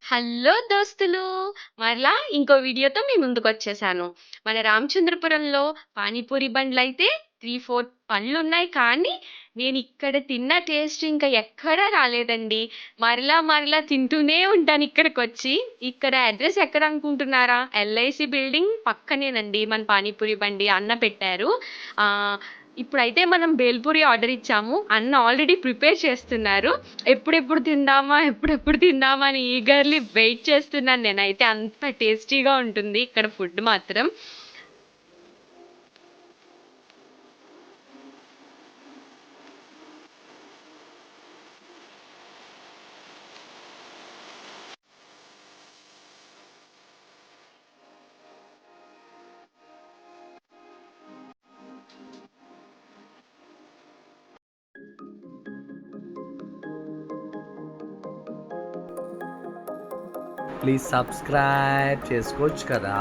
Hello దోస్తులు! మరలా ఇంకో వీడియోతో మీ ముందుకొచ్చేసాను. మన రామచంద్రపురంలో పానీపూరి బండ్లయితే 3, 4 బండ్లున్నాయి. కానీ నేనిక్కడ తిన్న టేస్ట్ ఇంకా ఎక్కడా రాలేదండి. మరలా తింటూనే ఉంటాను ఇక్కడికొచ్చి. ఇక్కడ అడ్రెస్ ఎక్కడనుకుంటున్నారా? ఎల్ఐసి బిల్డింగ్ పక్కనేనండి మన పానీపూరి బండి అన్న పెట్టారు. ఆహ్, ఇప్పుడైతే మనం బేల్పూరి ఆర్డర్ ఇచ్చాము. అన్న ఆల్రెడీ ప్రిపేర్ చేస్తున్నారు. ఎప్పుడెప్పుడు తిందామా అని ఈగర్లీ వెయిట్ చేస్తున్నాను నేనైతే. అంత టేస్టీగా ఉంటుంది ఇక్కడ ఫుడ్ మాత్రం. ప్లీజ్ సబ్స్క్రైబ్ చేసుకోవచ్చు కదా.